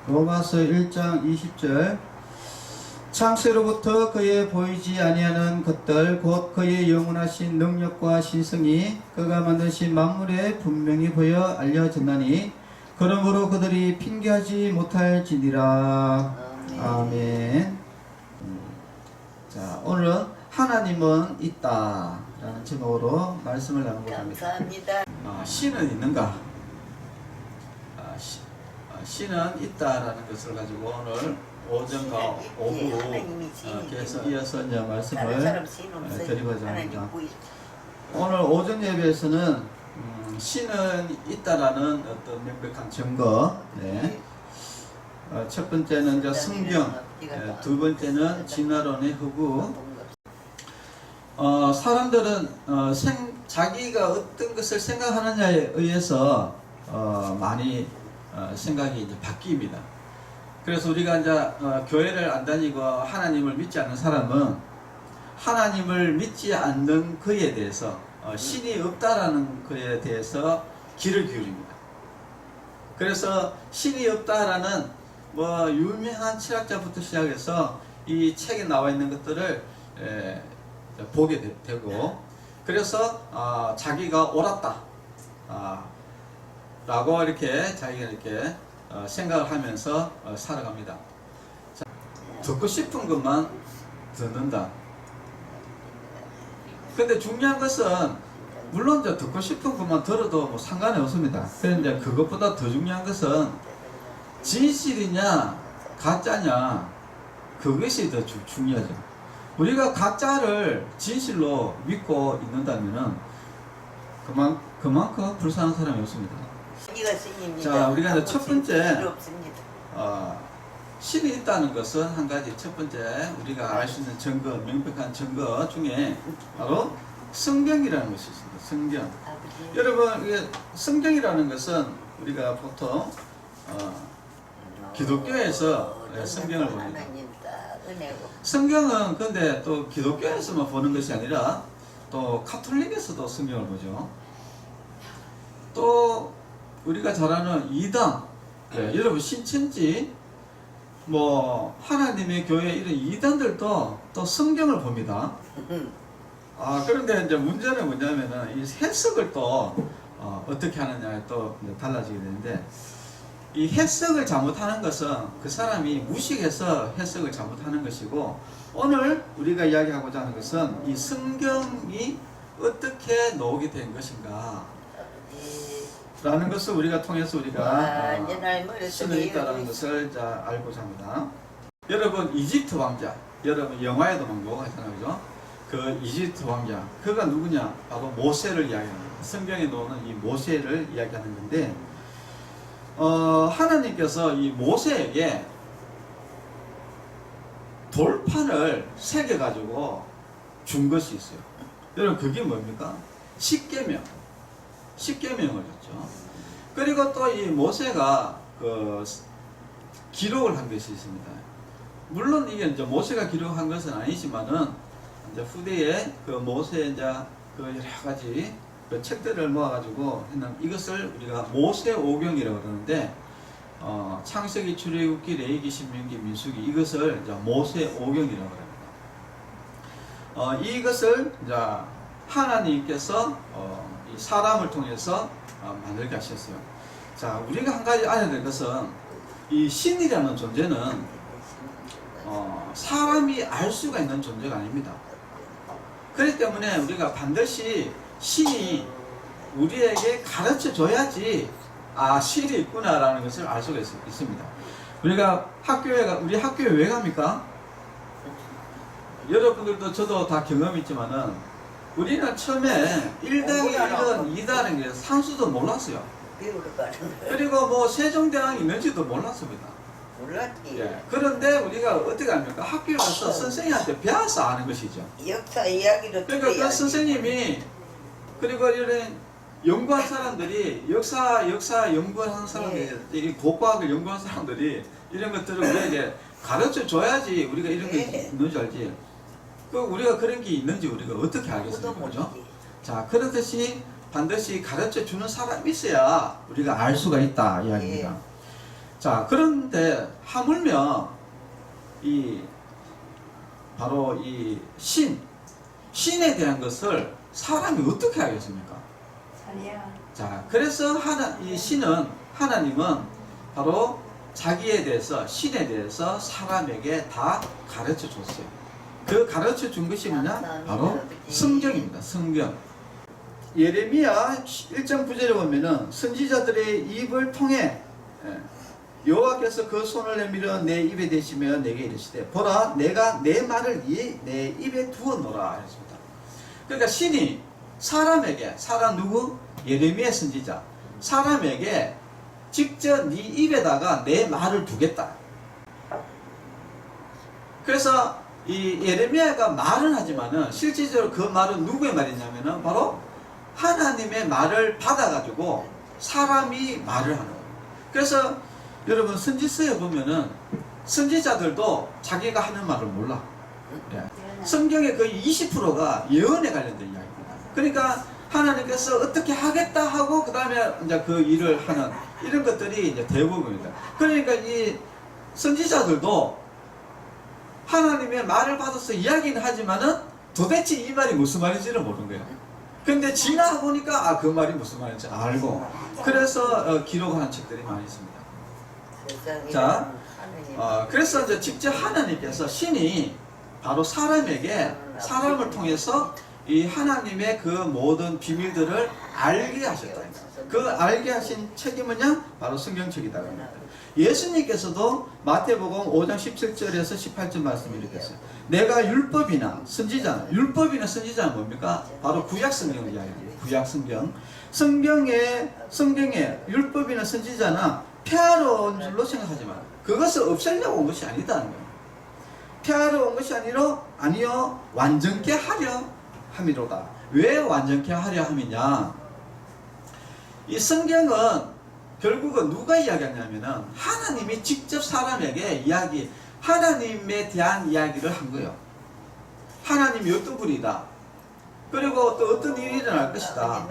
로마서 1장 20절 창세로부터 그의 보이지 아니하는 것들 곧 그의 영원하신 능력과 신성이 그가 만드신 만물에 분명히 보여 알려졌나니 그러므로 그들이 핑계하지 못할지니라. 아멘. 자, 오늘은 하나님은 있다 라는 제목으로 말씀을 나누고 합니다. 감사합니다. 신은 있는가? 신은 있다라는 것을 가지고 오늘 오전과 오후 계속 이어서 이제 말씀을 드리고자 합니다. 오늘 오전 예배에서는 신은 있다라는 어떤 명백한 증거, 네. 첫 번째는 이제 성경, 두 번째는 진화론의 흑우. 사람들은 자기가 어떤 것을 생각하느냐에 의해서 많이 생각이 이제 바뀝니다. 그래서 우리가 이제 교회를 안 다니고 하나님을 믿지 않는 사람은 하나님을 믿지 않는 그에 대해서 신이 없다라는 그에 대해서 귀를 기울입니다. 그래서 신이 없다라는 뭐 유명한 철학자부터 시작해서 이 책에 나와 있는 것들을 보게 되고, 그래서 자기가 옳았다 라고 이렇게 자기가 이렇게 생각을 하면서 살아갑니다. 자, 듣고 싶은 것만 듣는다. 근데 중요한 것은 물론 이제 듣고 싶은 것만 들어도 뭐 상관이 없습니다. 그런데 그것보다 더 중요한 것은 진실이냐 가짜냐, 그것이 더 중요하죠. 우리가 가짜를 진실로 믿고 있는다면은 그만큼 불쌍한 사람이 없습니다. 자, 우리가 이제 첫 번째 신이 있다는 것은 한 가지, 첫 번째 우리가 알 수 있는 증거, 명백한 증거 중에 바로 성경이라는 것이 있습니다. 성경. 여러분, 이게 성경이라는 것은 우리가 보통 기독교에서 성경을 봅니다. 성경은 근데 또 기독교에서만 보는 것이 아니라 또 카톨릭에서도 성경을 보죠. 또 우리가 잘 아는 이단, 여러분 신천지, 뭐 하나님의 교회 이런 이단들도 또 성경을 봅니다. 그런데 이제 문제는 뭐냐면은 이 해석을 또 어떻게 하느냐에 또 달라지게 되는데, 이 해석을 잘못하는 것은 그 사람이 무식해서 해석을 잘못하는 것이고, 오늘 우리가 이야기하고자 하는 것은 이 성경이 어떻게 나오게 된 것인가 라는 것을 우리가 통해서 우리가 신은 있다라는 것을 알고자 합니다. 여러분, 이집트 왕자, 여러분 영화에도 막 나오고 하잖아요, 그죠? 그 이집트 왕자, 그가 누구냐? 바로 모세를 이야기합니다. 성경에 나오는 이 모세를 이야기하는 건데, 하나님께서 이 모세에게 돌판을 새겨가지고 준 것이 있어요. 여러분, 그게 뭡니까? 십계명을 줬죠. 그리고 또 이 모세가 기록을 한 것이 있습니다. 물론 이게 이제 모세가 기록한 것은 아니지만은 이제 후대에 그 모세의 이제 그 여러 가지 그 책들을 모아가지고 했는 이것을 우리가 모세오경이라고 그러는데, 창세기, 출애굽기, 레위기, 신명기, 민수기, 이것을 이제 모세오경이라고 합니다. 이것을 이제 하나님께서 이 사람을 통해서 만들게 하셨어요. 자, 우리가 한 가지 알아야 될 것은 이 신이라는 존재는 사람이 알 수가 있는 존재가 아닙니다. 그렇기 때문에 우리가 반드시 신이 우리에게 가르쳐 줘야지 신이 있구나라는 것을 알 수가 있습니다. 우리가 우리 학교에 왜 갑니까? 여러분들도 저도 다 경험이 있지만은 우리는 처음에 1+1은 2다는 게 산수도 몰랐어요. 그리고 뭐 세종대왕이 있는지도 몰랐습니다. 몰랐지. 그런데 우리가 어떻게 합니까? 학교에 가서 선생님한테 배워서 아는 것이죠. 역사 이야기를 그러니까 그 선생님이, 그리고 이런 연구한 사람들이, 역사 연구하는 사람들이, 고고학을 연구한 사람들이 이런 것들을 우리에게 가르쳐 줘야지 우리가 이런 게 있는 줄 알지. 우리가 그런 게 있는지 우리가 어떻게 알겠습니까? 그죠? 자, 그렇듯이 반드시 가르쳐 주는 사람이 있어야 우리가 알 수가 있다 이야기입니다. 자, 그런데 하물며 바로 이 신에 대한 것을 사람이 어떻게 알겠습니까? 자, 그래서 이 하나님은 바로 자기에 대해서, 신에 대해서 사람에게 다 가르쳐 줬어요. 그 가르쳐 준 것이 뭐냐? 바로 성경입니다. 성경. 예레미야 1장 9절에 보면은 선지자들의 입을 통해 여호와께서 그 손을 내밀어 내 입에 대시며 내게 이르시되 보라 내가 내 말을 내 입에 두었노라 했습니다. 그러니까 신이 사람에게, 사람 누구? 예레미야 선지자 사람에게 직접 네 입에다가 내 말을 두겠다. 그래서 이 예레미야가 말은 하지만은 실질적으로 그 말은 누구의 말이냐면은 바로 하나님의 말을 받아가지고 사람이 말을 하는 거예요. 그래서 여러분 선지서에 보면은 선지자들도 자기가 하는 말을 몰라. 성경의 거의 20%가 예언에 관련된 이야기입니다. 그러니까 하나님께서 어떻게 하겠다 하고 그 다음에 이제 그 일을 하는 이런 것들이 이제 대부분입니다. 그러니까 이 선지자들도 하나님의 말을 받아서 이야기는 하지만은 도대체 이 말이 무슨 말인지를 모르는 거예요. 근데 지나 보니까 그 말이 무슨 말인지 알고 그래서 기록하는 책들이 많이 있습니다. 자, 그래서 이제 직접 하나님께서 신이 바로 사람을 통해서 이 하나님의 그 모든 비밀들을 알게 하셨다. 그 알게 하신 책이 뭐냐? 바로 성경책이다. 예수님께서도 마태복음 5장 17절에서 18절 말씀을 이렇게 했어요. 내가 율법이나 선지자는 뭡니까? 바로 구약성경 이야기예요. 구약성경. 성경에 율법이나 선지자나 폐하러 온 줄로 생각하지만 그것을 없애려고 온 것이 아니다는 거예요. 폐하러 온 것이 아니요 완전케 하려 함이로다. 왜 완전케 하려 함이냐? 이 성경은 결국은 누가 이야기하냐면은 하나님이 직접 사람에게 하나님에 대한 이야기를 한 거예요. 하나님이 어떤 분이다. 그리고 또 어떤 일이 일어날 것이다.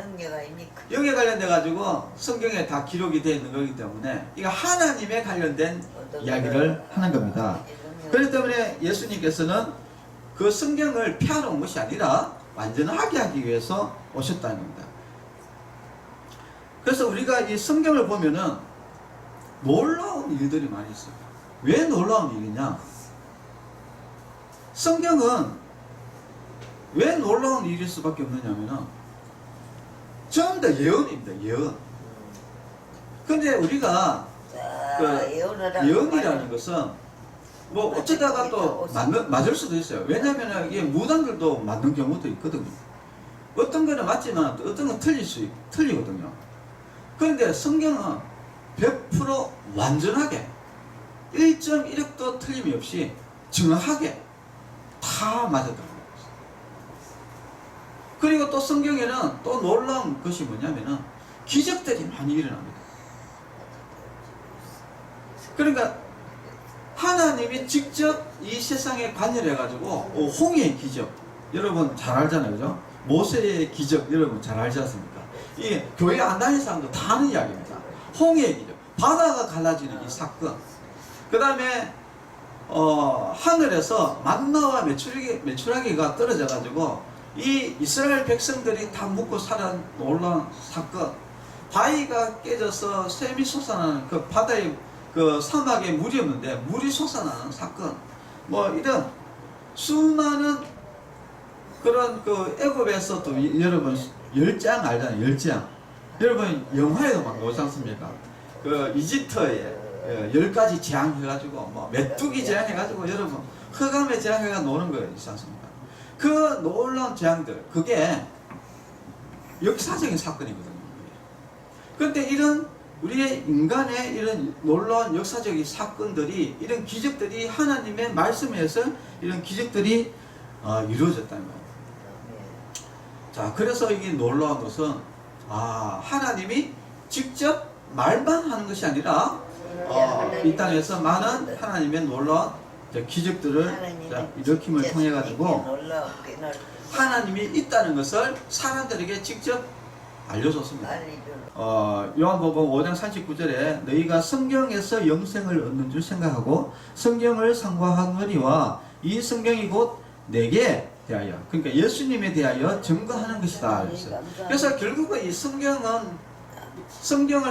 여기에 관련돼 가지고 성경에 다 기록이 되어 있는 거기 때문에 이거 하나님에 관련된 이야기를 하는 겁니다. 그렇기 때문에 예수님께서는 그 성경을 폐하러 온 것이 아니라 완전하게 하기 위해서 오셨다는 겁니다. 그래서 우리가 이 성경을 보면은 놀라운 일들이 많이 있어요. 왜 놀라운 일이냐? 성경은 왜 놀라운 일일 수밖에 없느냐면은 전부 다 예언입니다. 예언. 근데 우리가 예언이라는 것은 뭐 어쩌다가 또 맞을 수도 있어요. 왜냐하면 이게 무당들도 맞는 경우도 있거든요. 어떤 거는 맞지만 어떤 건 틀리거든요. 그런데 성경은 100% 완전하게 1.1획도 틀림이 없이 정확하게 다 맞았다는 거예요. 그리고 또 성경에는 또 놀라운 것이 뭐냐면은 기적들이 많이 일어납니다. 그러니까 하나님이 직접 이 세상에 관여해가지고 홍해의 기적 여러분 잘 알잖아요, 그죠? 모세의 기적 여러분 잘 알지 않습니까? 이 교회 안 다니는 사람도 다 아는 이야기입니다. 홍해의 기적, 바다가 갈라지는 이 사건. 그 다음에 하늘에서 만나와 메추라기가 떨어져가지고 이 이스라엘 백성들이 다 묵고 살은 놀라운 사건. 바위가 깨져서 샘이 솟아나는 그 바다에 그 사막에 물이 없는데 물이 솟아나는 사건. 뭐 이런 수많은 그런 그 애굽에서 또 여러분 10장 알잖아요. 10장. 여러분 영화에도 막 나오지 않습니까? 그 이집트에 10가지 재앙 해가지고 뭐 메뚜기 재앙 해가지고 여러분 흑암의 재앙 해가 노는 거 있지 않습니까? 그 놀라운 재앙들 그게 역사적인 사건이거든요. 그런데 이런 우리의 인간의 이런 놀라운 역사적인 사건들이 이런 기적들이 하나님의 말씀에서 이런 기적들이 이루어졌다는 거예요. 자, 그래서 이게 놀라운 것은 하나님이 직접 말만 하는 것이 아니라 이 땅에서 많은 하나님의 놀라운 기적들을 일으킴을 통해 가지고 하나님이 있다는 것을 사람들에게 직접 알려줬습니다. 알려줘. 요한복음 5장 39절에 너희가 성경에서 영생을 얻는 줄 생각하고 성경을 상고하느니와 이 성경이 곧 내게 대하여, 그러니까 예수님에 대하여 증거하는 것이다. 그래서 결국은 이 성경을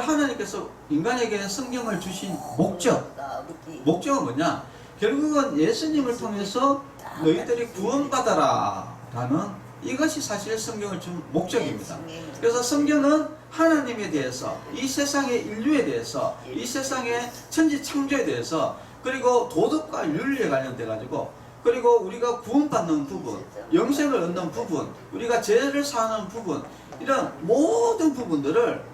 하나님께서 인간에게 성경을 주신 목적은 뭐냐? 결국은 예수님을 통해서 너희들이 구원받아라 라는 이것이 사실 성경을 준 목적입니다. 그래서 성경은 하나님에 대해서, 이 세상의 인류에 대해서, 이 세상의 천지 창조에 대해서, 그리고 도덕과 윤리에 관련돼 가지고, 그리고 우리가 구원받는 부분, 영생을 얻는 부분, 우리가 죄를 사는 부분, 이런 모든 부분들을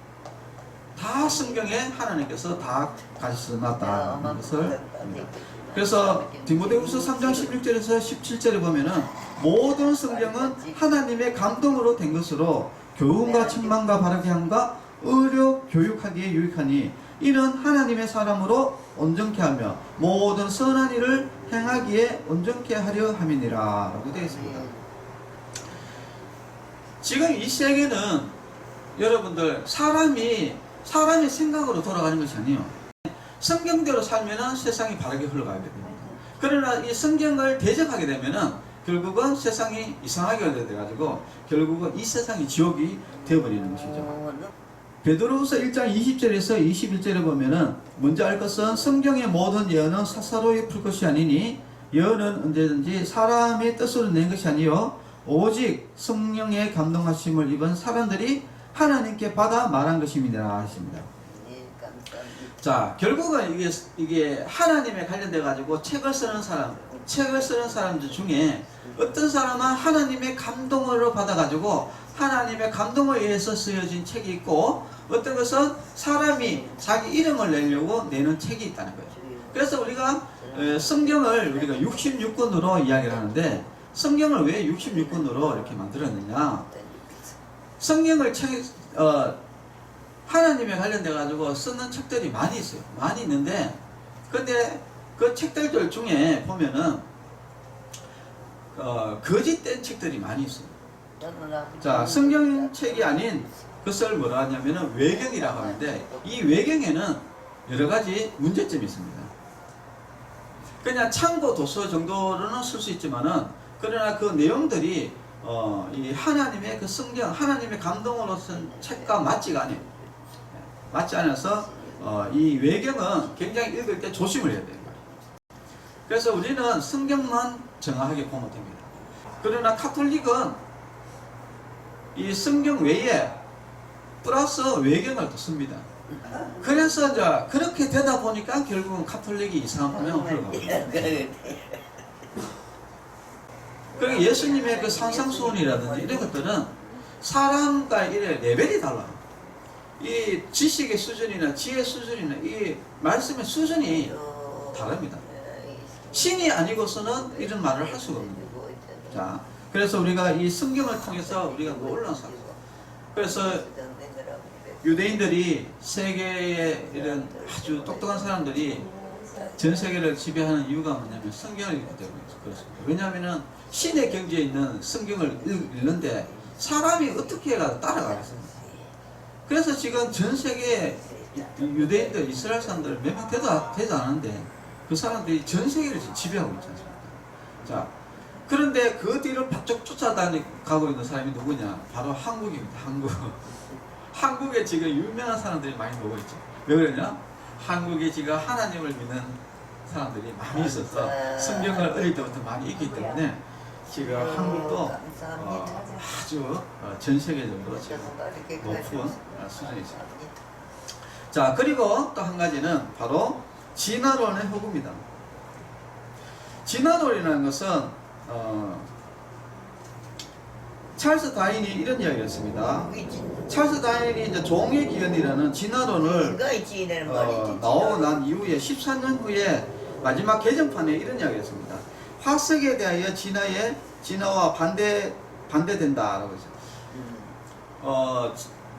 다 성경에 하나님께서 다 가르쳐놨다는 것을 합니다. 그래서 디모데후서 3장 16절에서 17절에 보면은 모든 성경은 하나님의 감동으로 된 것으로 교훈과 책망과 바르게 함과 의료 교육하기에 유익하니 이는 하나님의 사람으로 온전케 하며 모든 선한 일을 행하기에 온전케 하려 함이니라 라고 되어 있습니다. 지금 이 세계는 여러분들 사람의 생각으로 돌아가는 것이 아니에요. 성경대로 살면은 세상이 바르게 흘러가야 됩니다. 그러나 이 성경을 대적하게 되면은 결국은 세상이 이상하게 돼가지고 결국은 이 세상이 지옥이 되어버리는 것이죠. 베드로후서 1장 20절에서 21절에 보면은 먼저 알 것은 성경의 모든 예언은 사사로이 풀 것이 아니니 예언은 언제든지 사람의 뜻으로 낸 것이 아니요 오직 성령의 감동하심을 입은 사람들이 하나님께 받아 말한 것입니다 하십니다. 자, 결국은 이게 하나님에 관련돼 가지고 책을 쓰는 사람들 중에 어떤 사람은 하나님의 감동으로 받아 가지고 하나님의 감동에 의해서 쓰여진 책이 있고, 어떤 것은 사람이 자기 이름을 내려고 내는 책이 있다는 거예요. 그래서 우리가 성경을 우리가 66권으로 이야기를 하는데, 성경을 왜 66권으로 이렇게 만들었느냐? 성경을 하나님에 관련돼 가지고 쓰는 책들이 많이 있어요. 많이 있는데, 근데 그 책들 중에 보면은 거짓된 책들이 많이 있어요. 자, 성경책이 아닌 그것을 뭐라 하냐면은 외경이라고 하는데, 이 외경에는 여러 가지 문제점이 있습니다. 그냥 참고 도서 정도로는 쓸 수 있지만은, 그러나 그 내용들이 이 하나님의 그 성경, 하나님의 감동으로 쓴 책과 맞지가 않아요. 맞지 않아서 이 외경은 굉장히 읽을 때 조심을 해야 돼요. 그래서 우리는 성경만 정확하게 보면 됩니다. 그러나 카톨릭은 이 성경 외에 플러스 외경을 또 씁니다. 그래서 이제 그렇게 되다 보니까 결국은 카톨릭이 이상한 방향으로 흘러갑니다. 그리고 예수님의 그 산상수훈이라든지 이런 것들은 사람과 이래 레벨이 달라요. 이 지식의 수준이나 지혜 수준이나 이 말씀의 수준이 다릅니다. 신이 아니고서는 이런 말을 할 수가 없는 거예요. 자, 그래서 우리가 이 성경을 통해서 우리가 놀라운 사람. 그래서 유대인들이 세계의 이런 아주 똑똑한 사람들이 전 세계를 지배하는 이유가 뭐냐면 성경을 읽기 때문에 그렇습니다. 왜냐하면은 신의 경지에 있는 성경을 읽는데 사람이 어떻게 해가 따라가겠습니까? 그래서 지금 전 세계 유대인들, 이스라엘 사람들 몇 명 되지 않은데 그 사람들이 전 세계를 지배하고 있지 않습니까? 자, 그런데 그 뒤를 바짝 쫓아다니고 있는 사람이 누구냐? 바로 한국입니다. 한국. 한국에 지금 유명한 사람들이 많이 오고 있죠. 왜 그러냐? 한국에 지금 하나님을 믿는 사람들이 많이 있어서 성경을 어릴 때부터 많이 읽기 때문에 지금 한국도 아주 전 세계적으로 지금 높은 수준이 있습니다. 자, 그리고 또 한 가지는 바로 진화론의 허구입니다. 진화론이라는 것은 찰스 다윈이 이런 이야기를 했습니다. 찰스 다윈이 이제 종의 기원이라는 진화론을 나오고 난 이후에 14년 후에 마지막 개정판에 이런 이야기를 했습니다. 화석에 대하여 진화와 반대된다라고 했어요.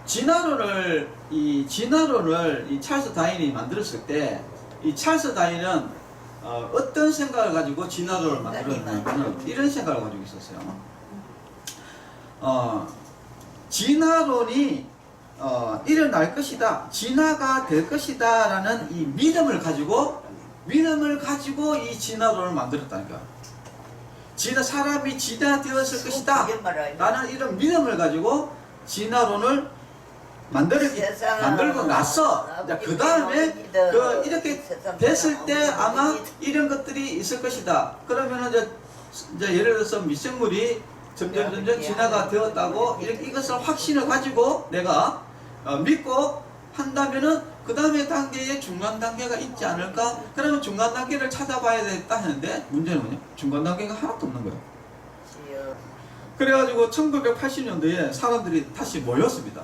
진화론을 이 찰스 다윈이 만들었을 때, 이 찰스 다윈은 어떤 생각을 가지고 진화론을 만들었냐면 이런 생각을 가지고 있었어요. 진화론이 일어날 것이다, 진화가 될 것이다 라는 이 믿음을 가지고 이 진화론을 만들었다니까. 사람이 진화되었을 것이다 라는 이런 믿음을 가지고 진화론을 만들고 나서 그 다음에 이렇게 됐을 때 아마 이런 것들이 있을 것이다. 그러면은 이제 예를 들어서 미생물이 점점 진화가 되었다고 이것을 확신을 가지고 내가 믿고 한다면은 그 다음에 단계에 중간 단계가 있지 않을까? 그러면 중간 단계를 찾아봐야 되겠다 하는데 문제는 뭐냐? 중간 단계가 하나도 없는 거예요. 그래가지고 1980년도에 사람들이 다시 모였습니다.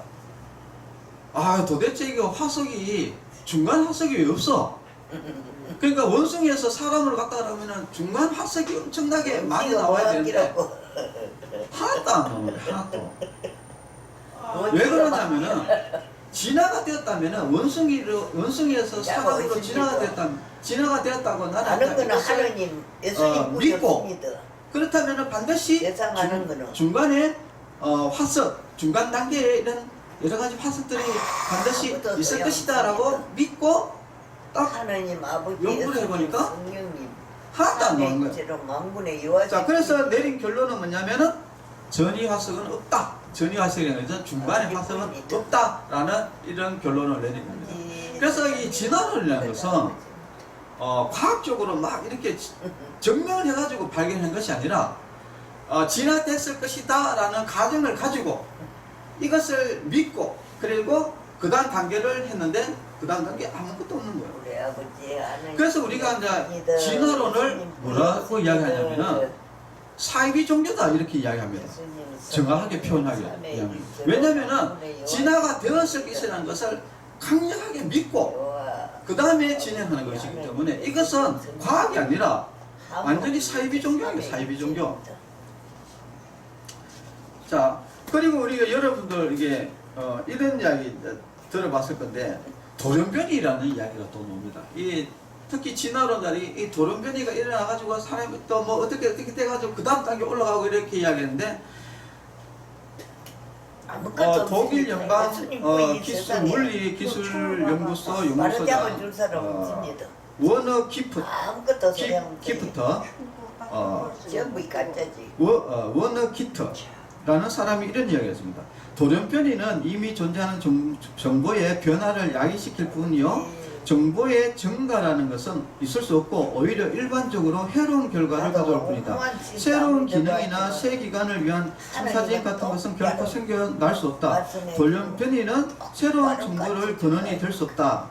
아, 도대체 이거 화석이 중간 화석이 왜 없어? 그러니까 원숭이에서 사람으로 갔다 그러면은 중간 화석이 엄청나게 많이 나와야 되는데 하나도 안 나와요. 하나도. 왜 그러냐면은 진화가 되었다면은 원숭이에서 사람으로 진화가 되었다고 나는 아는 거는 하느님 예수님 믿고, 그렇다면은 반드시 중간에 화석, 중간 단계에 이런 여러 가지 화석들이 반드시 있을 것이다라고 믿고 딱 하느님 아버지 연구를 해보니까 성령님 하나도 안 나오는 거예요. 자, 그래서 내린 결론은 뭐냐면은 전이 화석은 없다. 전이 화석이라는 것은 중간의 화석은 없다라는 이런 결론을 내린 겁니다. 그래서 이 진화론이라는 것은 과학적으로 막 이렇게 증명을 해가지고 발견한 것이 아니라 진화됐을 것이다 라는 가정을 가지고 이것을 믿고 그리고 그 다음 단계를 했는데 그 다음 단계 아무것도 없는 거예요. 그래서 우리가 이제 진화론을 뭐라고 이야기하냐면은 사이비 종교다 이렇게 이야기합니다. 정확하게 표현하게 이야기합니다. 왜냐면은 진화가 되었을 것이라는 것을 강력하게 믿고 그 다음에 진행하는 것이기 때문에 이것은 과학이 아니라 완전히 사이비 종교예요. 사이비 종교. 자, 그리고 우리가 여러분들 이게 이런 이야기 들어봤을 건데 돌연변이라는 이야기가 또 나옵니다. 특히 진화론자리 이 돌연변이가 일어나가지고 사람이 또 뭐 어떻게 돼가지고 그 다음 단계 올라가고 이렇게 이야기했는데 독일 연방 물리 기술 연구소 워너 키프터 워너 키터라는 사람이 이런 이야기를 했습니다. 돌연변이는 이미 존재하는 정보의 변화를 야기시킬 뿐이요 정보의 증가라는 것은 있을 수 없고 오히려 일반적으로 해로운 결과를 가져올 뿐이다. 새로운 기능이나 새 기관을 위한 탐사진 같은 것은 결코 생겨날 수 없다. 돌연변이는 새로운 정보를 근원이 될 수 없다.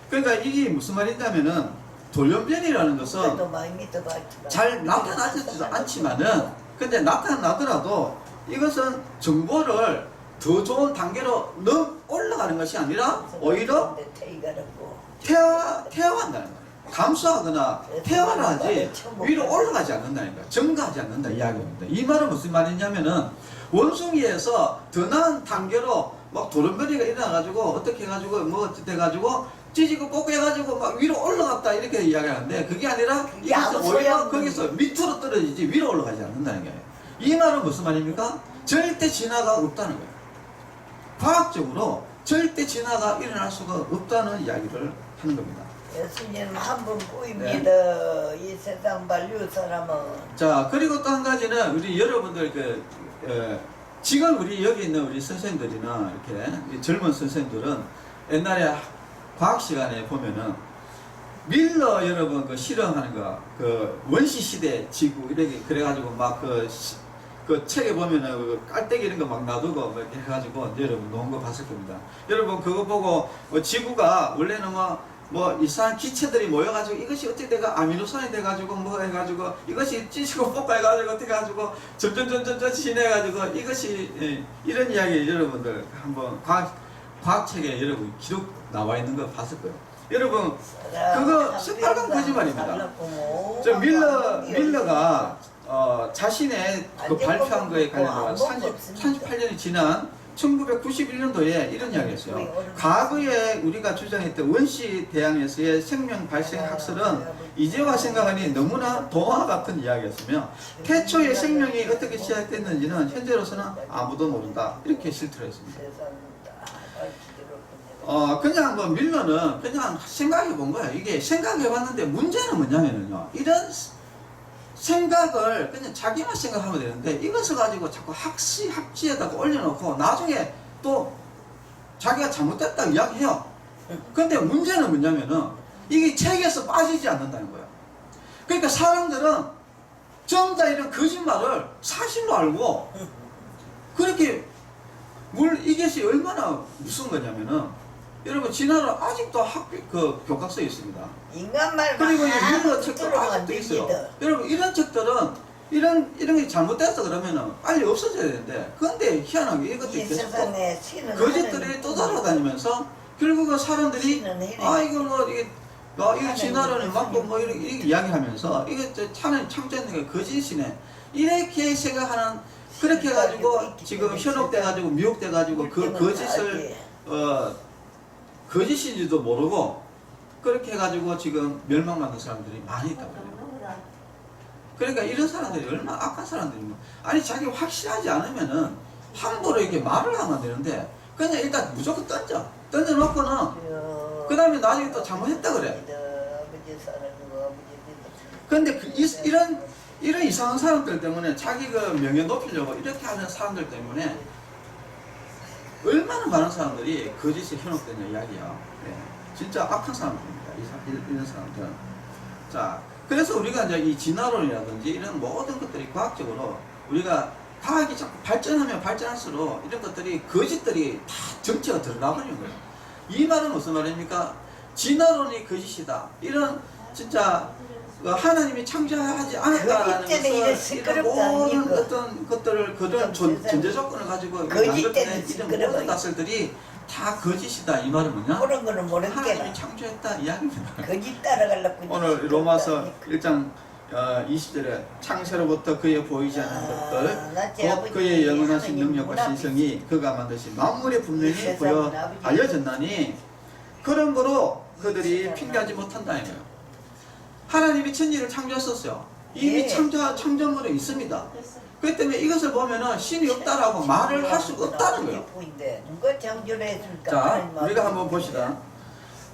그러니까 이게 무슨 말이냐면은 돌연변이라는 것은 잘 나타나지도 않지만은 근데 나타나더라도 이것은 정보를 더 좋은 단계로 올라가는 것이 아니라 오히려 퇴화한다는 거예요. 감소하거나 퇴화를 하지 위로 올라가지 않는다는 거예요. 증가하지 않는다 이야기입니다. 이 말은 무슨 말이냐면은 원숭이에서 더 나은 단계로 막 돌연변이가 일어나가지고 어떻게 해가지고 뭐 돼가지고 찢고 꽂고 해가지고 막 위로 올라갔다 이렇게 이야기하는데 그게 아니라 이것은 오히려 거기서 밑으로 떨어지지 위로 올라가지 않는다는 거예요. 이 말은 무슨 말입니까? 절대 진화가 없다는 거예요. 과학적으로 절대 진화가 일어날 수가 없다는 이야기를 하는 겁니다. 예수님 한 분 보입니다. 이 세상 만류 사람은. 자, 그리고 또 한 가지는 우리 여러분들 지금 우리 여기 있는 우리 선생님들이나 이렇게 젊은 선생님들은 옛날에 과학 시간에 보면은 밀러 여러분 그 실험하는 거 원시 시대 지구 이렇게 그래가지고 막 그 책에 보면은 그 깔때기 이런 거 막 놔두고 뭐 이렇게 해가지고 여러분 놓은 거 봤을 겁니다. 여러분 그거 보고 지구가 원래는 뭐 이상한 기체들이 모여가지고 이것이 어떻게 돼가 아미노산이 돼가지고 뭐 해가지고 이것이 찌시고 볶아가지고 어떻게 해가지고 점점 진해가지고 이것이 이런 이야기 여러분들 한번 과학책에 여러분 기록 나와 있는 거 봤을 거예요. 여러분 그거 새빨간 거짓말입니다. 저 밀러가 자신의 그 발표한 거에 관련해서 38년이 지난 1991년도에 이런 이야기했어요. 과거에 우리가 주장했던 원시 대항에서의 생명 발생 학설은 이제와 생각하니 너무나 동화 같은 이야기였으며 태초의 생명이 어떻게 시작됐는지는 현재로서는 아무도 모른다. 이렇게 실토를 했습니다. 그냥 뭐 밀러는 그냥 생각해 본 거야. 이게 생각해 봤는데 문제는 뭐냐면요. 이런 생각을 그냥 자기만 생각하면 되는데 이것을 가지고 자꾸 학지에다가 올려놓고 나중에 또 자기가 잘못됐다고 이야기해요. 근데 문제는 뭐냐면은 이게 책에서 빠지지 않는다는 거예요. 그러니까 사람들은 전부 다 이런 거짓말을 사실로 알고 그렇게 이것이 얼마나 무서운 거냐면은 여러분 진화론 아직도 교과서에 있습니다. 인간 말 그리고 이런 책들 아직도 있어요. 여러분 이런 책들은 이런 게 잘못됐어 그러면은 빨리 없어져야 되는데 그런데 희한하게 이것도 계속 거짓들이 또 돌아다니면서 결국은 사람들이 이거 뭐 이거 진화론에 맞고 뭐 이렇게 이야기하면서 이게 창조했는 게 거짓이네 이렇게 생각하는 그렇게 해가지고 지금 현혹돼가지고 미혹돼가지고 그 거짓을 거짓인지도 모르고 그렇게 해가지고 지금 멸망받는 사람들이 많이 있다고 해요. 그러니까 이런 사람들이 얼마나 악한 사람들이면 아니 자기 확실하지 않으면은 함부로 이렇게 말을 하면 안 되는데 그냥 일단 무조건 던져놓고는 그 다음에 나중에 또 잘못했다 그래. 근데 이런 이상한 사람들 때문에 자기 그 명예 높이려고 이렇게 하는 사람들 때문에 얼마나 많은 사람들이 거짓에 현혹되는 이야기야. 네. 진짜 악한 사람들입니다. 이런 사람들은. 자, 그래서 우리가 이제 이 진화론이라든지 이런 모든 것들이 과학적으로 우리가 과학이 자꾸 발전하면 발전할수록 이런 것들이 거짓들이 다 정체가 드러나버리는 거예요. 이 말은 무슨 말입니까? 진화론이 거짓이다. 이런 진짜 하나님이 창조하지 않았다라는 것을 이런 모든 어떤 것들을 그런 전제 조건을 가지고 만들어낸 이런 모든 것들이 다 거짓이다. 이 말은 뭐냐? 그런 거는 모르겠나. 하나님이 창조했다 이야기입니다. 거짓 따라가려고. 오늘 로마서 1장 20절에 창세로부터 그의 보이지 않는 것들 곧 그의 영원하신 능력과 신성이 그가 만드신 만물의 분명히 보여 알려졌나니 그러므로 그들이 핑계하지 못한다는 거예요. 하나님이 천지를 창조했었어요. 이미 창조물에 있습니다. 그렇기 때문에 이것을 보면은 신이 없다라고 말을 할 수가 없다는 거예요. 자, 우리가 한번 봅시다.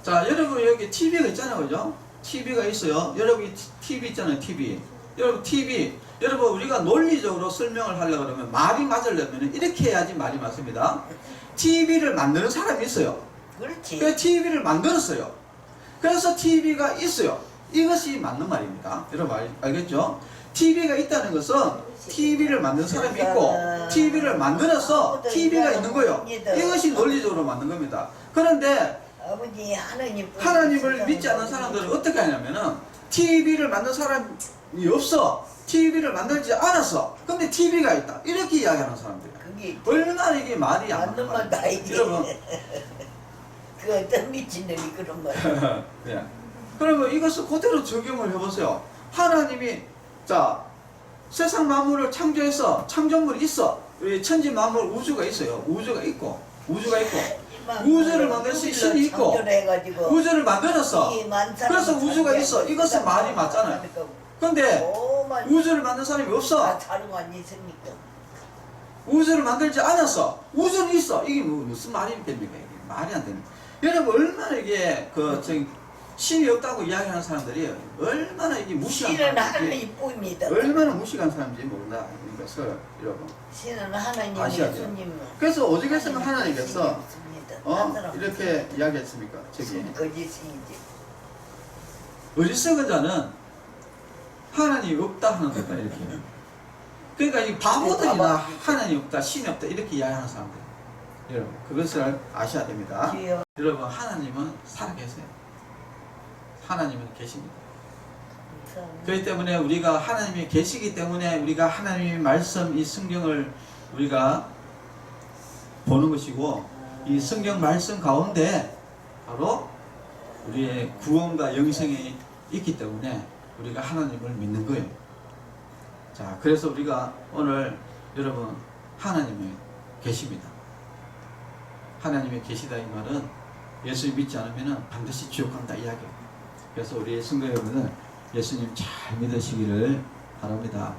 자, 여러분 여기 TV가 있잖아요, 그죠? TV가 있어요. 여러분 TV 있잖아요, TV. 여러분 TV. 여러분 우리가 논리적으로 설명을 하려고 그러면 말이 맞으려면 이렇게 해야지 말이 맞습니다. TV를 만드는 사람이 있어요. 그렇지. 그 TV를 만들었어요. 그래서 TV가 있어요. 이것이 맞는 말입니다. 여러분 알겠죠? TV가 있다는 것은 TV를 만든 사람이 있고 TV를 만들어서 TV가 있는 거예요. 이것이 논리적으로 만든 겁니다. 그런데 아버지 하나님을 믿지 않는 사람들은 어떻게 하냐면은 TV를 만든 사람이 없어. TV를 만들지 않았어. 근데 TV가 있다. 이렇게 이야기하는 사람들이에요. 얼마나 이게 말이 안 맞는 말이에요. 여러분 그 어떤 미친놈이 그런 거야. 네. 그러면 이것을 그대로 적용을 해보세요. 하나님이 자 세상 만물을 창조해서 창조물이 있어. 우리 천지 만물 우주가 있어요. 우주가 있고 우주를 만들었으니 신이 있고 우주를 만들었어. 그래서 우주가 있어. 이것은 말이 맞잖아요. 근데 우주를 만든 사람이 없어. 우주를 만들지 않았어. 우주는 있어. 이게 무슨 말이 됩니까? 이게 말이 안 됩니다. 여러분 얼마나 이게 신이 없다고 이야기하는 사람들이 얼마나 이게 무시한 신은 하나님 뿐입니다. 얼마나 무식한 사람인지 모른다. 이것을 여러분 신은 하나님 아시아죠. 그래서 오직에서는 하나님께서 이렇게 이야기했습니까? 저기 거짓이지. 어리석은 자는 하나님이 없다 하는 거다 이렇게. 그러니까 이 바보들이나 하나님 없다, 신이 없다 이렇게 이야기하는 사람들. 여러분 그것을 아셔야 됩니다. 여러분 하나님은 살아계세요. 하나님은 계십니다. 그렇기 때문에 우리가 하나님이 계시기 때문에 우리가 하나님의 말씀 이 성경을 우리가 보는 것이고 이 성경 말씀 가운데 바로 우리의 구원과 영생이 있기 때문에 우리가 하나님을 믿는 거예요. 자, 그래서 우리가 오늘 여러분 하나님이 계십니다. 하나님이 계시다 이 말은 예수님 믿지 않으면 반드시 지옥 간다 이야기예요. 그래서 우리 성도 여러분은 예수님 잘 믿으시기를 바랍니다.